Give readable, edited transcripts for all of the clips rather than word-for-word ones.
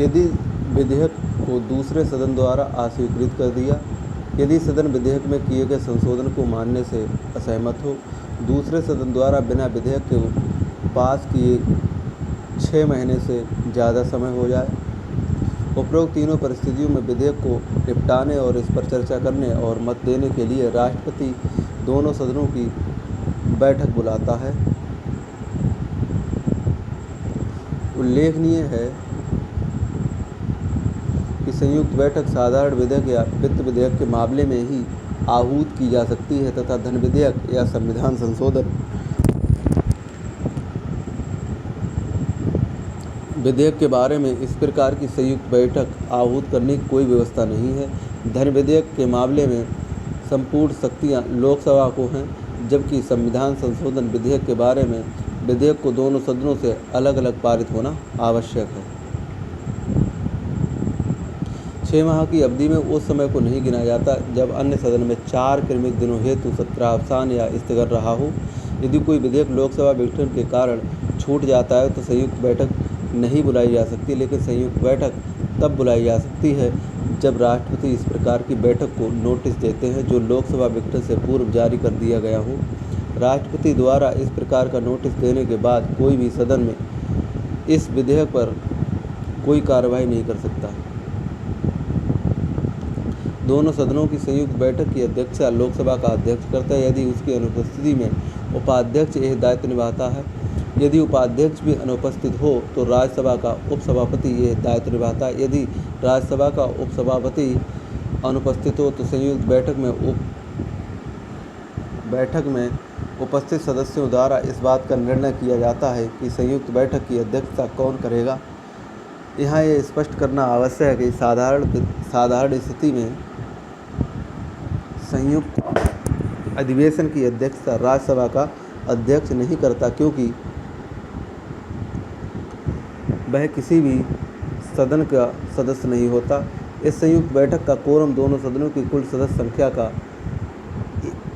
यदि विधेयक को दूसरे सदन द्वारा अस्वीकृत कर दिया, यदि सदन विधेयक में किए गए संशोधन को मानने से असहमत हो, दूसरे सदन द्वारा बिना विधेयक के पास किए 6 महीने से ज़्यादा समय हो जाए। उपरोक्त तीनों परिस्थितियों में विधेयक को निपटाने और इस पर चर्चा करने और मत देने के लिए राष्ट्रपति दोनों सदनों की बैठक बुलाता है। उल्लेखनीय है कि संयुक्त बैठक साधारण विधेयक या वित्त विधेयक के मामले में ही आहूत की जा सकती है तथा धन विधेयक या संविधान संशोधन विधेयक के बारे में इस प्रकार की संयुक्त बैठक आहूत करने की कोई व्यवस्था नहीं है। धन विधेयक के मामले में संपूर्ण शक्तियां लोकसभा को हैं, जबकि संविधान संशोधन विधेयक के बारे में विधेयक को दोनों सदनों से अलग अलग पारित होना आवश्यक है। 6 माह की अवधि में उस समय को नहीं गिना जाता जब अन्य सदन में 4 क्रमिक दिनों हेतु सत्रावसान या स्थगन रहा हो। यदि कोई विधेयक लोकसभा विघटन के कारण छूट जाता है तो संयुक्त बैठक नहीं बुलाई जा सकती, लेकिन संयुक्त बैठक तब बुलाई जा सकती है जब राष्ट्रपति इस प्रकार की बैठक को नोटिस देते हैं जो लोकसभा विघटन से पूर्व जारी कर दिया गया हो। राष्ट्रपति द्वारा इस प्रकार का नोटिस देने के बाद कोई भी सदन में इस विधेयक पर कोई कार्रवाई नहीं कर सकता। दोनों सदनों की संयुक्त बैठक की अध्यक्षता लोकसभा का अध्यक्ष करता है। यदि उसकी अनुपस्थिति में उपाध्यक्ष यह दायित्व निभाता है। यदि उपाध्यक्ष भी अनुपस्थित हो तो राज्यसभा का उपसभापति यह दायित्व निभाता है। यदि राज्यसभा का उपसभापति अनुपस्थित हो तो संयुक्त बैठक में उपस्थित सदस्यों द्वारा इस बात का निर्णय किया जाता है कि संयुक्त बैठक की अध्यक्षता कौन करेगा। यहाँ यह स्पष्ट करना आवश्यक है कि साधारण स्थिति में संयुक्त अधिवेशन की अध्यक्षता राज्यसभा का अध्यक्ष नहीं करता, क्योंकि वह किसी भी सदन का सदस्य नहीं होता। इस संयुक्त बैठक का कोरम दोनों सदनों की कुल सदस्य संख्या का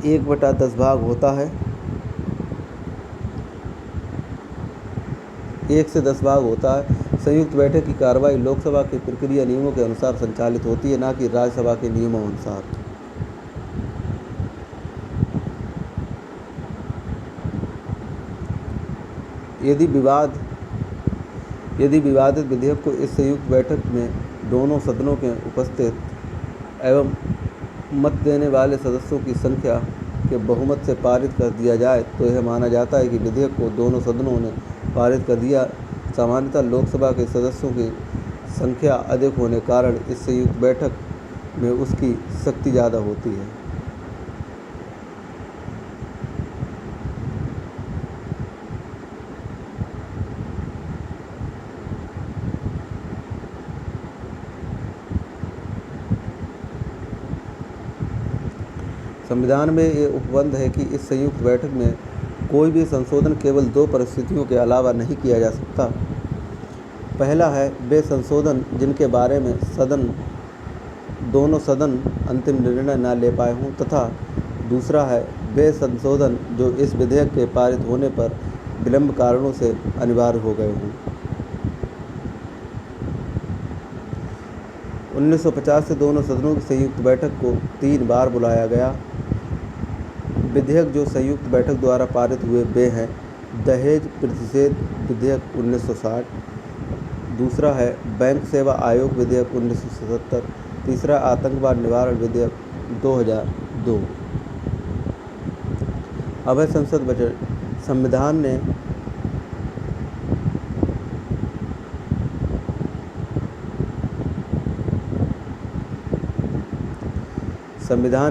1/10 भाग होता है। 1 से 10 भाग होता है। संयुक्त बैठक की कार्रवाई लोकसभा के प्रक्रिया नियमों के अनुसार संचालित होती है, न कि राज्यसभा के नियमों अनुसार। यदि विवादित विधेयक को इस संयुक्त बैठक में दोनों सदनों के उपस्थित एवं मत देने वाले सदस्यों की संख्या के बहुमत से पारित कर दिया जाए तो यह माना जाता है कि विधेयक को दोनों सदनों ने पारित कर दिया। सामान्यतः लोकसभा के सदस्यों की संख्या अधिक होने के कारण इस संयुक्त बैठक में उसकी शक्ति ज़्यादा होती है। संविधान में ये उपबंध है कि इस संयुक्त बैठक में कोई भी संशोधन केवल 2 परिस्थितियों के अलावा नहीं किया जा सकता। पहला है वे संशोधन जिनके बारे में दोनों सदन अंतिम निर्णय न ले पाए हों, तथा दूसरा है वे संशोधन जो इस विधेयक के पारित होने पर विलंब कारणों से अनिवार्य हो गए हों। 1950 से दोनों सदनों की संयुक्त बैठक को 3 बार बुलाया गया। विधेयक जो संयुक्त बैठक द्वारा पारित हुए वे हैं: दहेज प्रतिषेध विधेयक 1960, दूसरा है बैंक सेवा आयोग विधेयक 1977, तीसरा आतंकवाद निवारण विधेयक 2002। अब है संसद बजट। संविधान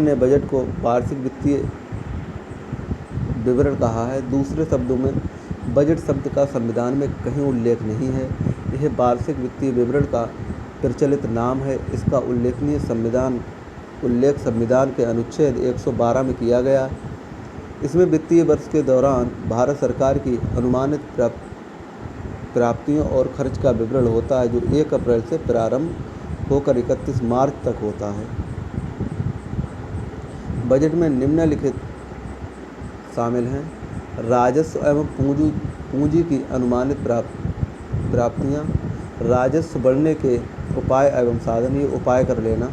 ने बजट को वार्षिक वित्तीय विवरण कहा है। दूसरे शब्दों में बजट शब्द का संविधान में कहीं उल्लेख नहीं है। यह वार्षिक वित्तीय विवरण का प्रचलित नाम है। इसका उल्लेख संविधान के अनुच्छेद 112 में किया गया। इसमें वित्तीय वर्ष के दौरान भारत सरकार की अनुमानित प्राप्तियों और खर्च का विवरण होता है, जो 1 अप्रैल से प्रारंभ होकर 31 मार्च तक होता है। बजट में निम्नलिखित शामिल हैं: राजस्व एवं पूंजी की अनुमानित प्राप्तियां, राजस्व बढ़ने के उपाय एवं साधन, ये उपाय कर लेना,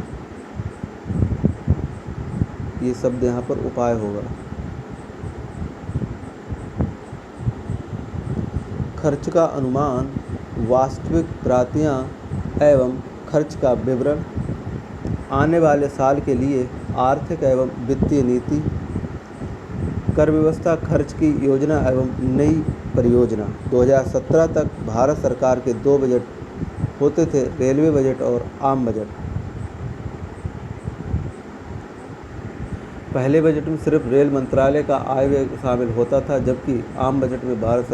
ये शब्द यहाँ पर उपाय होगा। खर्च का अनुमान, वास्तविक प्राप्तियाँ एवं खर्च का विवरण, आने वाले साल के लिए आर्थिक एवं वित्तीय नीति, कर व्यवस्था, खर्च की योजना एवं नई परियोजना। 2017 तक भारत सरकार के 2 बजट होते थे, रेलवे बजट और आम बजट। पहले बजट में सिर्फ रेल मंत्रालय का आय व्यय शामिल होता था, जबकि आम बजट में भारत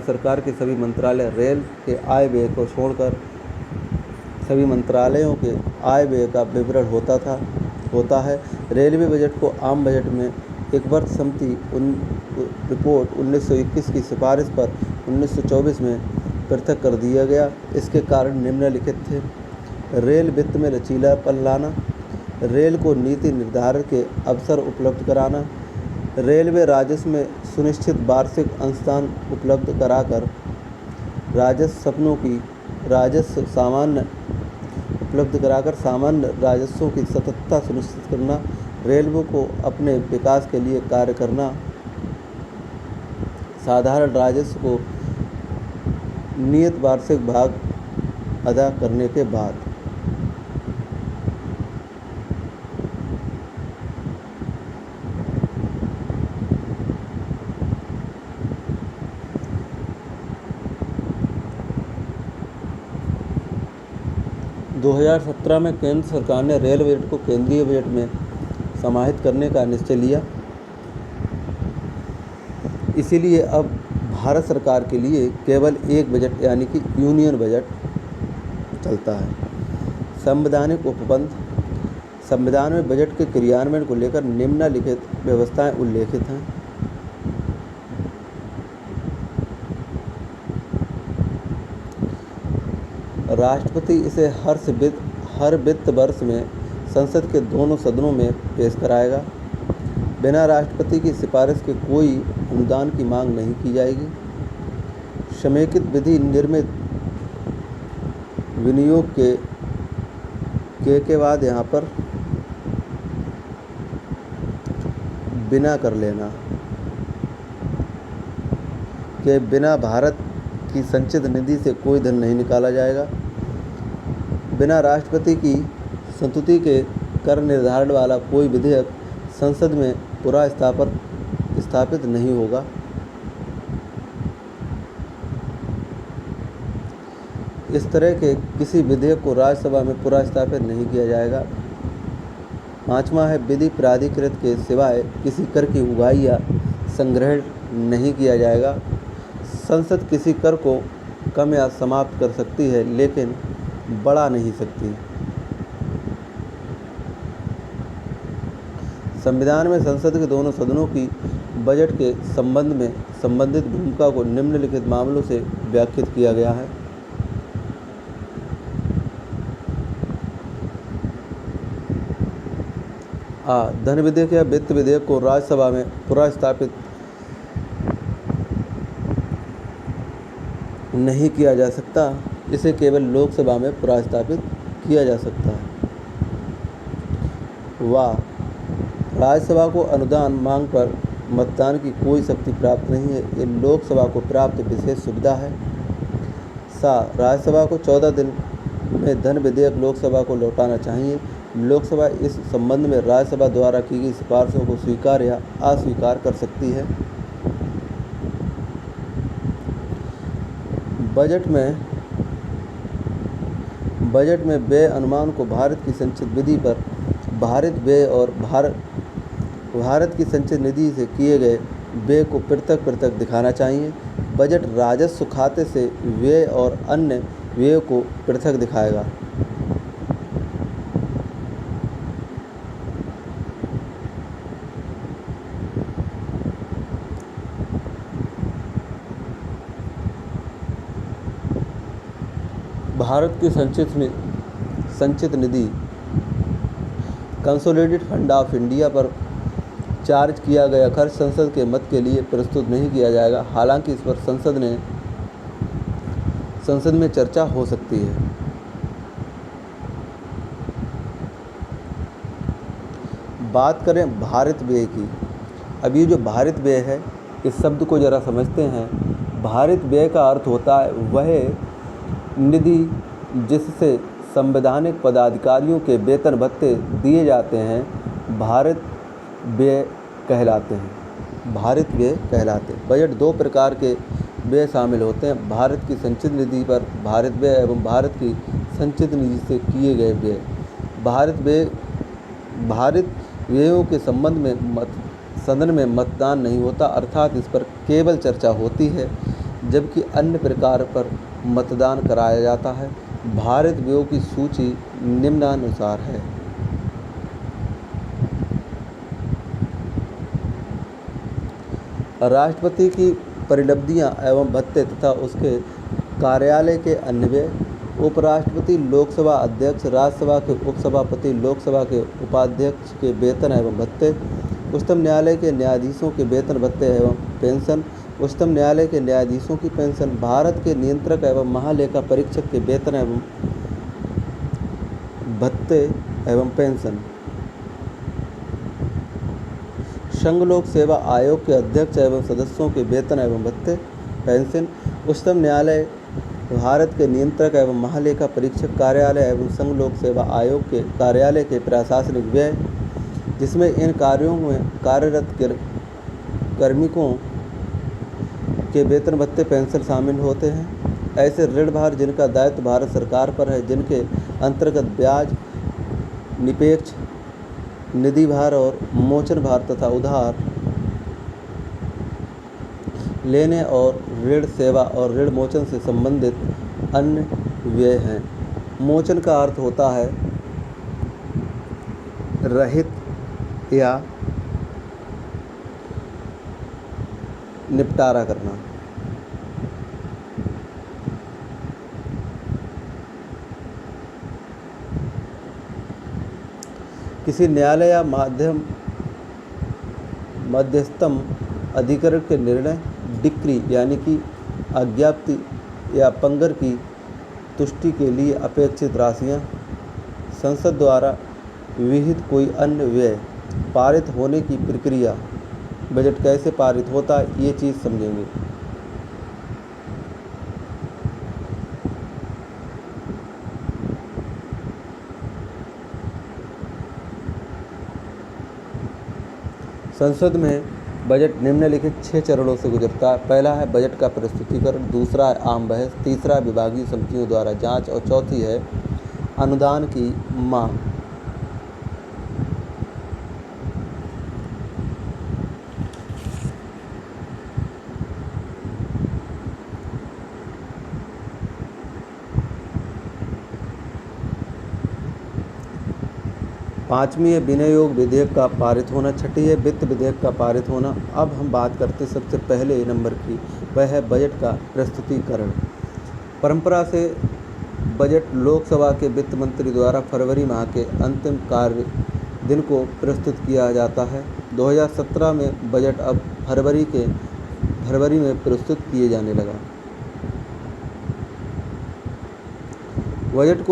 सरकार के सभी मंत्रालय, रेल के आय व्यय को छोड़कर सभी मंत्रालयों के आय व्यय का विवरण होता है। रेलवे बजट को आम बजट में एक वर्ष समिति रिपोर्ट 1921 की सिफारिश पर 1924 में पृथक कर दिया गया। इसके कारण निम्नलिखित थे: रेल वित्त में लचीलापन लाना, रेल को नीति निर्धारण के अवसर उपलब्ध कराना, रेलवे राजस्व में सुनिश्चित वार्षिक अंशदान उपलब्ध कराकर सामान्य राजस्वों की सततता सुनिश्चित करना, रेलवे को अपने विकास के लिए कार्य करना, साधारण राजस्व को नियत वार्षिक भाग अदा करने के बाद। दो 2017 में केंद्र सरकार ने रेल बजट को केंद्रीय बजट में समाहित करने का निश्चय लिया। इसीलिए अब भारत सरकार के लिए केवल एक बजट यानी कि यूनियन बजट चलता है। संवैधानिक उपबंध, संविधान में बजट के क्रियान्वयन को लेकर निम्नलिखित व्यवस्थाएं उल्लेखित हैं। राष्ट्रपति इसे हर वित्त वर्ष में संसद के दोनों सदनों में पेश कराएगा। बिना राष्ट्रपति की सिफारिश के कोई अनुदान की मांग नहीं की जाएगी। समेकित विधि निर्मित विनियोग के बाद यहाँ पर बिना कर लेना के बिना भारत की संचित निधि से कोई धन नहीं निकाला जाएगा। बिना राष्ट्रपति की संस्तुति के कर निर्धारण वाला कोई विधेयक संसद में पुनः स्थापित नहीं होगा। इस तरह के किसी विधेयक को राज्यसभा में पुनः स्थापित नहीं किया जाएगा। 5वां है, विधि प्राधिकृत के सिवाय किसी कर की उगाही या संग्रहण नहीं किया जाएगा। संसद किसी कर को कम या समाप्त कर सकती है, लेकिन बढ़ा नहीं सकती। संविधान में संसद के दोनों सदनों की बजट के संबंध में संबंधित भूमिका को निम्नलिखित मामलों से व्याख्यायित किया गया है। धन विधेयक या वित्त विधेयक को राज्यसभा में पुनः स्थापित नहीं किया जा सकता, इसे केवल लोकसभा में पुनः स्थापित किया जा सकता है। राज्यसभा को अनुदान मांग पर मतदान की कोई शक्ति प्राप्त नहीं है, ये लोकसभा को प्राप्त विशेष सुविधा है। राज्यसभा को 14 दिन में धन विधेयक लोकसभा को लौटाना चाहिए। लोकसभा इस संबंध में राज्यसभा द्वारा की गई सिफारिशों को स्वीकार या अस्वीकार कर सकती है। बजट में व्यय अनुमान को भारत की संचित विधि पर भारित व्यय और भारत की संचित निधि से किए गए व्यय को पृथक दिखाना चाहिए। बजट राजस्व खाते से व्यय और अन्य व्यय को पृथक दिखाएगा। भारत की संचित निधि कंसोलिडेटेड फंड ऑफ इंडिया पर चार्ज किया गया खर्च संसद के मत के लिए प्रस्तुत नहीं किया जाएगा। हालांकि इस पर संसद में चर्चा हो सकती है। बात करें भारित व्यय की। अब ये जो भारित व्यय है, इस शब्द को ज़रा समझते हैं। भारित व्यय का अर्थ होता है वह निधि जिससे संवैधानिक पदाधिकारियों के वेतन भत्ते दिए जाते हैं, भारित व्यय कहलाते हैं। भारित व्यय कहलाते हैं। बजट दो प्रकार के व्यय शामिल होते हैं: भारत की संचित निधि पर भारित व्यय एवं भारत की संचित निधि से किए गए व्यय। भारित व्ययों के संबंध में सदन में मतदान नहीं होता, अर्थात इस पर केवल चर्चा होती है, जबकि अन्य प्रकार पर मतदान कराया जाता है। भारित व्ययों की सूची निम्नानुसार है। राष्ट्रपति की परिलब्धियां एवं भत्ते तथा उसके कार्यालय के अन्य व्यय। उपराष्ट्रपति, लोकसभा अध्यक्ष, राज्यसभा के उपसभापति, लोकसभा के उपाध्यक्ष के वेतन एवं भत्ते। उच्चतम न्यायालय के न्यायाधीशों के वेतन भत्ते एवं पेंशन। उच्चतम न्यायालय के न्यायाधीशों की पेंशन। भारत के नियंत्रक एवं महालेखा परीक्षक के वेतन एवं भत्ते एवं पेंशन। संघ लोक सेवा आयोग के अध्यक्ष एवं सदस्यों के वेतन एवं भत्ते, पेंशन। उच्चतम न्यायालय भारत के नियंत्रक एवं महालेखा परीक्षक कार्यालय एवं संघ लोक सेवा आयोग के कार्यालय के प्रशासनिक व्यय, जिसमें इन कार्यों में कार्यरत कार्मिकों के वेतन भत्ते पेंशन शामिल होते हैं। ऐसे ऋण भार जिनका दायित्व भारत सरकार पर है, जिनके अंतर्गत ब्याज, निरपेक्ष निधि भार और मोचन भार तथा उधार लेने और ऋण सेवा और ऋण मोचन से संबंधित अन्य व्यय हैं। मोचन का अर्थ होता है रहित या निपटारा करना। किसी न्यायालय या मध्यस्थम अधिकरण के निर्णय, डिक्री यानी कि आज्ञप्ति या पंगर की तुष्टि के लिए अपेक्षित राशियां, संसद द्वारा विहित कोई अन्य व्यय, पारित होने की प्रक्रिया, बजट कैसे पारित होता है, ये चीज़ समझेंगे। संसद में बजट निम्नलिखित 6 चरणों से गुजरता है। पहला है बजट का प्रस्तुतिकरण, दूसरा है आम बहस, तीसरा विभागीय समितियों द्वारा जांच और चौथी है अनुदान की मांग। पाँचवीं है विनियोग विधेयक का पारित होना। छठी है वित्त विधेयक का पारित होना। अब हम बात करते सबसे पहले नंबर की, वह है बजट का प्रस्तुतिकरण। परंपरा से बजट लोकसभा के वित्त मंत्री द्वारा फरवरी माह के अंतिम कार्य दिन को प्रस्तुत किया जाता है। 2017 में बजट अब फरवरी में प्रस्तुत किए जाने लगा। बजट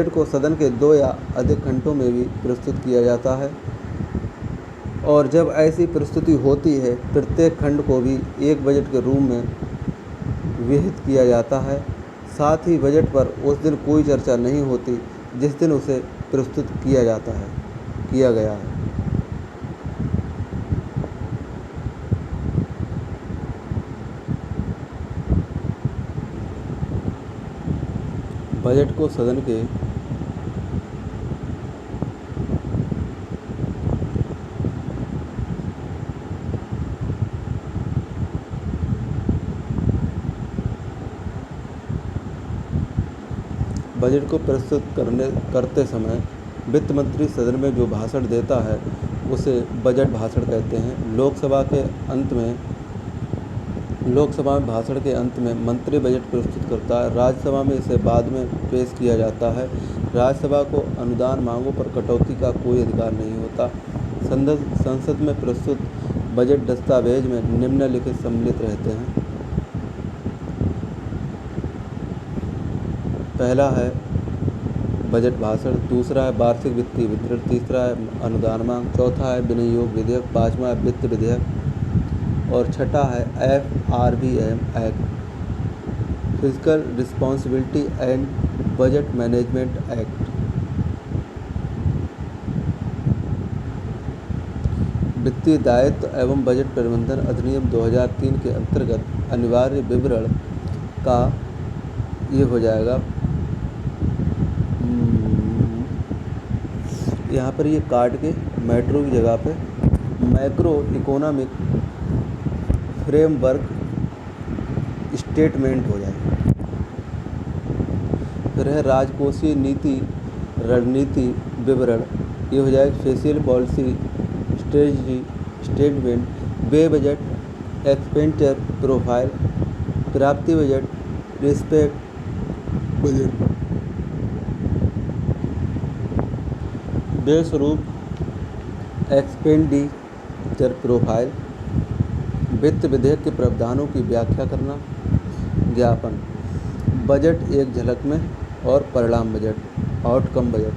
को सदन के 2 या अधिक घंटों में भी प्रस्तुत किया जाता है, और जब ऐसी प्रस्तुति होती है प्रत्येक खंड को भी एक बजट के रूप में विहित किया जाता है। साथ ही बजट पर उस दिन कोई चर्चा नहीं होती जिस दिन उसे प्रस्तुत किया गया है। बजट को सदन के बजट को प्रस्तुत करते समय वित्त मंत्री सदन में जो भाषण देता है उसे बजट भाषण कहते हैं। लोकसभा में भाषण के अंत में मंत्री बजट प्रस्तुत करता है। राज्यसभा में इसे बाद में पेश किया जाता है। राज्यसभा को अनुदान मांगों पर कटौती का कोई अधिकार नहीं होता। संसद में प्रस्तुत बजट दस्तावेज में निम्नलिखित सम्मिलित रहते हैं। पहला है बजट भाषण, दूसरा है वार्षिक वित्तीय विवरण, तीसरा है अनुदान मांग, चौथा है विनियोग विधेयक, पाँचवा है वित्त विधेयक और छठा है FRBM act, physical responsibility and budget management act. वित्तीय दायित्व एवं बजट प्रबंधन अधिनियम 2003 के अंतर्गत अनिवार्य विवरण का ये हो जाएगा। यहाँ पर ये काट के मेट्रो की जगह पे मैक्रो इकोनॉमिक फ्रेमवर्क स्टेटमेंट हो जाएगा। फिर है राजकोषीय नीति रणनीति विवरण, ये हो जाएगा फेशियल पॉलिसी स्ट्रेटजी स्टेटमेंट, वे बजट एक्सपेंडिचर प्रोफाइल, प्राप्ति बजट रिस्पेक्ट बजट, व्यय स्वरूप एक्सपेंडिचर प्रोफाइल, वित्त विधेयक के प्रावधानों की व्याख्या करना, ज्ञापन, बजट एक झलक में और परिणाम बजट आउटकम बजट।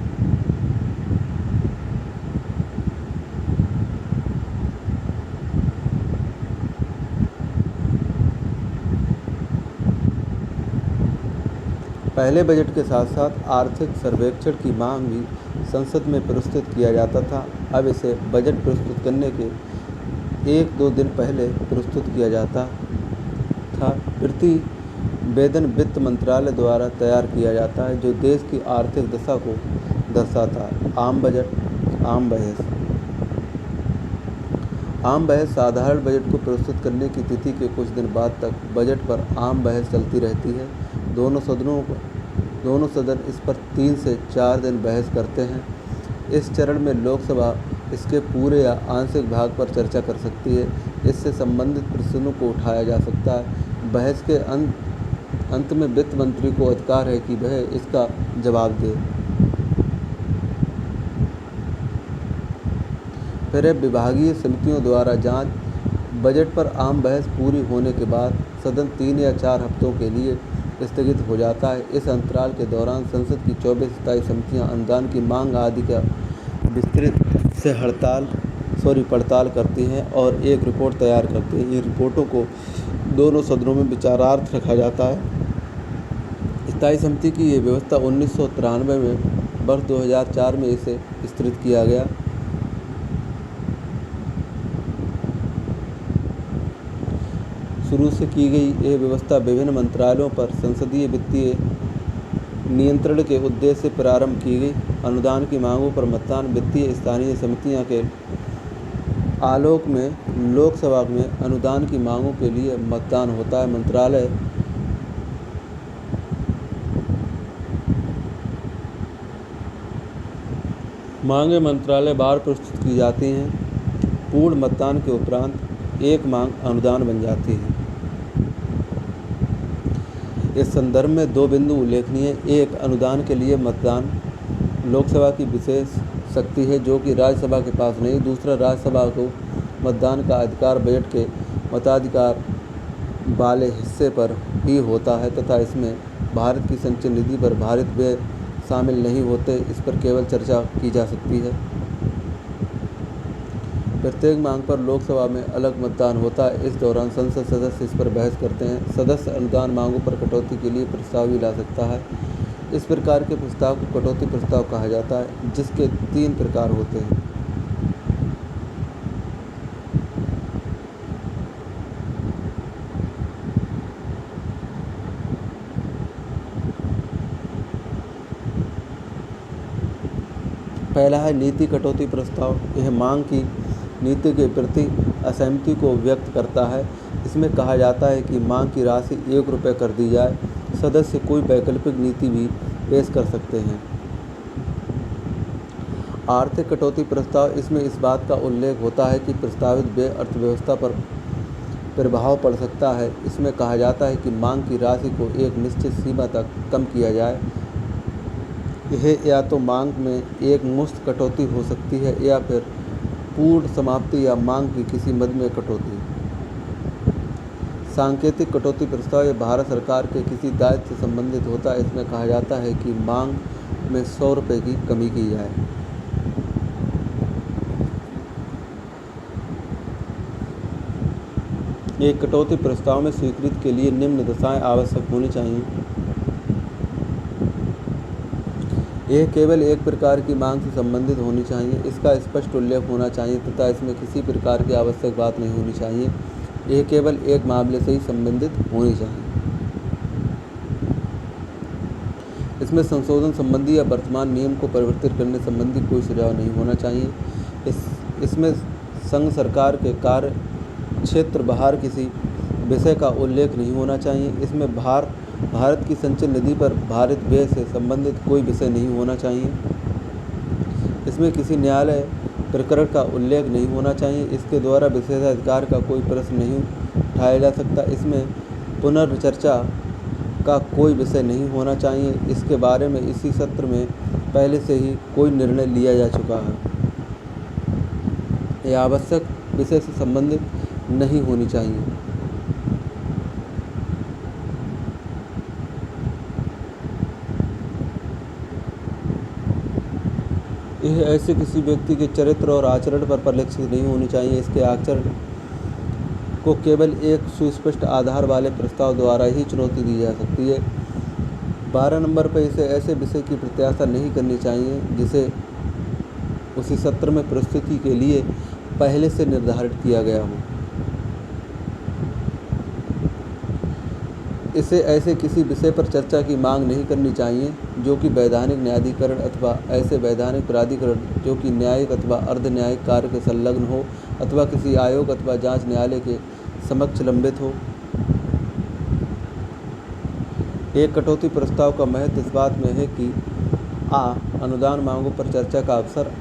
पहले बजट के साथ साथ आर्थिक सर्वेक्षण की मांग भी संसद में प्रस्तुत किया जाता था। अब इसे बजट प्रस्तुत करने के 1-2 दिन पहले प्रस्तुत किया जाता था। प्रतिवेदन वित्त मंत्रालय द्वारा तैयार किया जाता है जो देश की आर्थिक दशा को दर्शाता है। आम बजट आम बहस। आम बहस साधारण बजट को प्रस्तुत करने की तिथि के कुछ दिन बाद तक बजट पर आम बहस चलती रहती है। दोनों सदन इस पर 3 से 4 दिन बहस करते हैं। इस चरण में लोकसभा इसके पूरे या आंशिक भाग पर चर्चा कर सकती है। इससे संबंधित प्रश्नों को उठाया जा सकता है। बहस के अंत में वित्त मंत्री को अधिकार है कि वह इसका जवाब दे। फिर विभागीय समितियों द्वारा जांच। बजट पर आम बहस पूरी होने के बाद सदन 3 या 4 हफ्तों के लिए स्थगित हो जाता है। इस अंतराल के दौरान संसद की 24 स्थायी समितियां अनुदान की मांग आदि का विस्तृत से पड़ताल करती हैं और एक रिपोर्ट तैयार करती हैं। इन रिपोर्टों को दोनों सदनों में विचारार्थ रखा जाता है। स्थायी समिति की ये व्यवस्था 1993 में वर्ष 2004 में इसे विस्तृत किया गया। शुरू से की गई यह व्यवस्था विभिन्न मंत्रालयों पर संसदीय वित्तीय नियंत्रण के उद्देश्य से प्रारंभ की गई। अनुदान की मांगों पर मतदान। वित्तीय स्थानीय समितियां के आलोक में लोकसभा में अनुदान की मांगों के लिए मतदान होता है। मंत्रालय मांगें मंत्रालय बार प्रस्तुत की जाती हैं। पूर्ण मतदान के उपरांत एक मांग अनुदान बन जाती है। इस संदर्भ में 2 बिंदु उल्लेखनीय। एक, अनुदान के लिए मतदान लोकसभा की विशेष शक्ति है जो कि राज्यसभा के पास नहीं। दूसरा, राज्यसभा को मतदान का अधिकार बजट के मताधिकार वाले हिस्से पर ही होता है तथा इसमें भारत की संचय निधि पर भारित व्यय शामिल नहीं होते। इस पर केवल चर्चा की जा सकती है। प्रत्येक मांग पर लोकसभा में अलग मतदान होता है। इस दौरान संसद सदस्य इस पर बहस करते हैं। सदस्य अनुदान मांगों पर कटौती के लिए प्रस्ताव भी ला सकता है। इस प्रकार के प्रस्ताव को कटौती प्रस्ताव कहा जाता है, जिसके 3 प्रकार होते हैं। पहला है नीति कटौती प्रस्ताव। यह मांग की नीति के प्रति असहमति को व्यक्त करता है। इसमें कहा जाता है कि मांग की राशि 1 रुपये कर दी जाए। सदस्य कोई वैकल्पिक नीति भी पेश कर सकते हैं। आर्थिक कटौती प्रस्ताव। इसमें इस बात का उल्लेख होता है कि प्रस्तावित व्यय अर्थव्यवस्था पर प्रभाव पड़ सकता है। इसमें कहा जाता है कि मांग की राशि को एक निश्चित सीमा तक कम किया जाए। यह या तो मांग में एक मुश्त कटौती हो सकती है या फिर पूर्ण समाप्ति या मांग की किसी मद में कटौती। सांकेतिक कटौती प्रस्ताव ये भारत सरकार के किसी दायित्व से संबंधित होता है। इसमें कहा जाता है कि मांग में 100 रुपये की कमी की जाए। एक कटौती प्रस्ताव में स्वीकृति के लिए निम्न दशाएं आवश्यक होनी चाहिए। यह केवल एक प्रकार की मांग से संबंधित होनी चाहिए, इसका स्पष्ट उल्लेख होना चाहिए तथा इसमें किसी प्रकार की आवश्यक बात नहीं होनी चाहिए। यह केवल एक मामले से ही संबंधित होनी चाहिए। इसमें संशोधन संबंधी या वर्तमान नियम को परिवर्तित करने संबंधी कोई सुझाव नहीं होना चाहिए। इसमें संघ सरकार के कार्य क्षेत्र बाहर किसी विषय का उल्लेख नहीं होना चाहिए। इसमें भारत की संचय निधि पर भारित व्यय से संबंधित कोई विषय नहीं होना चाहिए। इसमें किसी न्यायालय प्रकरण का उल्लेख नहीं होना चाहिए। इसके द्वारा विशेषाधिकार का कोई प्रश्न नहीं उठाया जा सकता। इसमें पुनर्चर्चा का कोई विषय नहीं होना चाहिए। इसके बारे में इसी सत्र में पहले से ही कोई निर्णय लिया जा चुका है। यह आवश्यक विषय से संबंधित नहीं होनी चाहिए। यह ऐसे किसी व्यक्ति के चरित्र और आचरण पर परिलक्षित नहीं होनी चाहिए। इसके आचरण को केवल एक सुस्पष्ट आधार वाले प्रस्ताव द्वारा ही चुनौती दी जा सकती है। 12 नंबर पर इसे ऐसे विषय की प्रत्याशा नहीं करनी चाहिए जिसे उसी सत्र में प्रस्तुति के लिए पहले से निर्धारित किया गया हो। इसे ऐसे किसी विषय पर चर्चा की मांग नहीं करनी चाहिए जो कि वैधानिक न्यायाधिकरण अथवा ऐसे वैधानिक प्राधिकरण जो कि न्यायिक अथवा अर्ध न्यायिक कार्य के संलग्न हो अथवा किसी आयोग अथवा जांच न्यायालय के समक्ष लंबित हो। एक कटौती प्रस्ताव का महत्व इस बात में है कि आ अनुदान मांगों पर चर्चा का अवसर,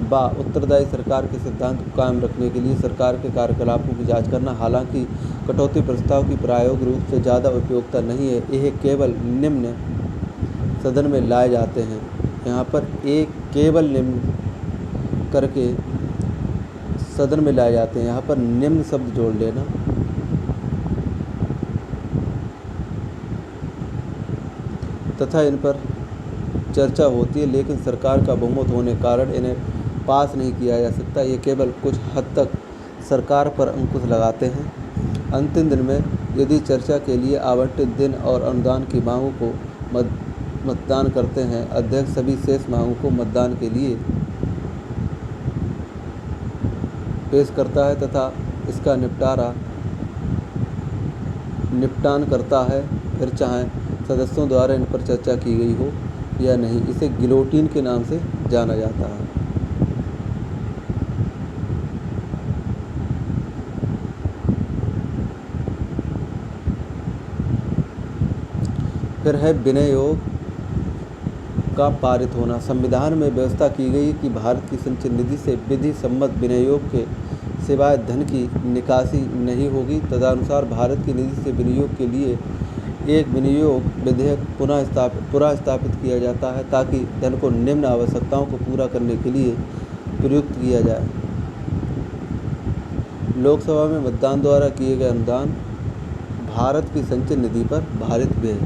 बा उत्तरदायी सरकार के सिद्धांत को कायम रखने के लिए सरकार के कार्यकलापों की जांच करना। हालांकि कटौती प्रस्ताव की प्रायोगिक रूप से ज़्यादा उपयोगिता नहीं है। यह केवल निम्न सदन में लाए जाते हैं। यहाँ पर एक केवल निम्न करके सदन में लाए जाते हैं। यहाँ पर निम्न शब्द जोड़ लेना। तथा इन पर चर्चा होती है, लेकिन सरकार का बहुमत होने के कारण इन्हें पास नहीं किया जा सकता। ये केवल कुछ हद तक सरकार पर अंकुश लगाते हैं। अंतिम दिन में यदि चर्चा के लिए आवंटित दिन और अनुदान की मांगों को मतदान करते हैं, अध्यक्ष सभी शेष मांगों को मतदान के लिए पेश करता है तथा इसका निपटान करता है, फिर चाहे सदस्यों द्वारा इन पर चर्चा की गई हो या नहीं। इसे गिलोटिन के नाम से जाना जाता है। फिर है विनियोग का पारित होना। संविधान में व्यवस्था की गई कि भारत की संचय निधि से विधि सम्मत विनियोग के सिवाय धन की निकासी नहीं होगी। तदनुसार भारत की निधि से विनियोग के लिए एक विनियोग विधेयक पुनः स्थापित किया जाता है ताकि धन को निम्न आवश्यकताओं को पूरा करने के लिए प्रयुक्त किया जाए। लोकसभा में मतदान द्वारा किए गए अनुदान भारत की संचय निधि पर भारित व्यय।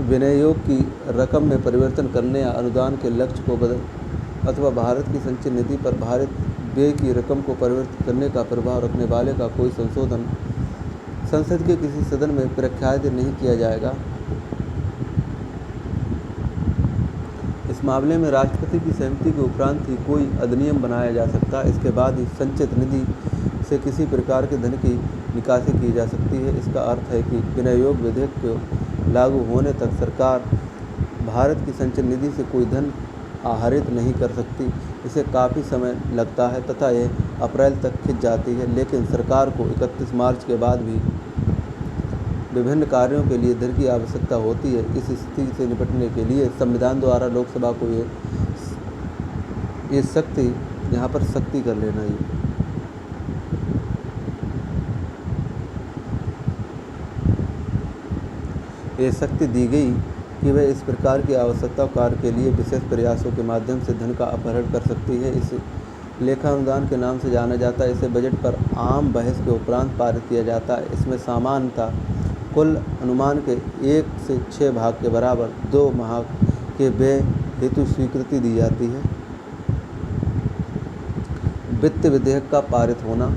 विनियोग की रकम में परिवर्तन करने या अनुदान के लक्ष्य को बदल अथवा भारत की संचय निधि पर भारित व्यय की रकम को परिवर्तित करने का प्रभाव रखने वाले का कोई संशोधन संसद के किसी सदन में प्रख्यात नहीं किया जाएगा। इस मामले में राष्ट्रपति की सहमति के उपरांत ही कोई अधिनियम बनाया जा सकता है। इसके बाद ही संचित निधि से किसी प्रकार के धन की निकासी की जा सकती है। इसका अर्थ है कि विनियोग विधेयक को लागू होने तक सरकार भारत की संचय निधि से कोई धन आहरित नहीं कर सकती। इसे काफ़ी समय लगता है तथा यह अप्रैल तक खिंच जाती है, लेकिन सरकार को 31 मार्च के बाद भी विभिन्न कार्यों के लिए धन की आवश्यकता होती है। इस स्थिति से निपटने के लिए संविधान द्वारा लोकसभा को ये शक्ति यहाँ पर सख्ती कर लेना ये शक्ति दी गई कि वह इस प्रकार की आवश्यकता कार्य के लिए विशेष प्रयासों के माध्यम से धन का अपहरण कर सकती है। इस लेखानुदान के नाम से जाना जाता है। इसे बजट पर आम बहस के उपरांत पारित किया जाता है। इसमें सामान्यतः कुल अनुमान के 1 से 6 भाग के बराबर 2 माह के व्यय हेतु स्वीकृति दी जाती है। वित्त विधेयक का पारित होना।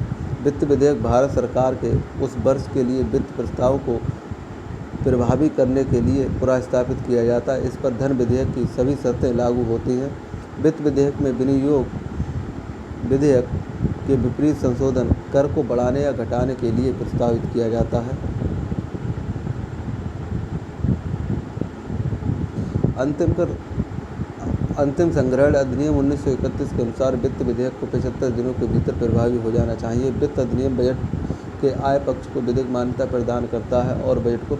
वित्त विधेयक भारत सरकार के उस वर्ष के लिए वित्त प्रस्ताव को प्रभावी करने के लिए पुनर्स्थापित किया जाता है। इस पर धन विधेयक की सभी शर्तें लागू होती हैं। वित्त विधेयक में विनियोग विधेयक के विपरीत संशोधन कर को बढ़ाने या घटाने के लिए प्रस्तावित किया जाता है। अंतिम संग्रहण अधिनियम 1931 के अनुसार वित्त विधेयक को 75 दिनों के भीतर प्रभावी हो जाना चाहिए। वित्त अधिनियम बजट के आय पक्ष को विधिक मान्यता प्रदान करता है और बजट को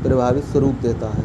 प्रभावी स्वरूप देता है।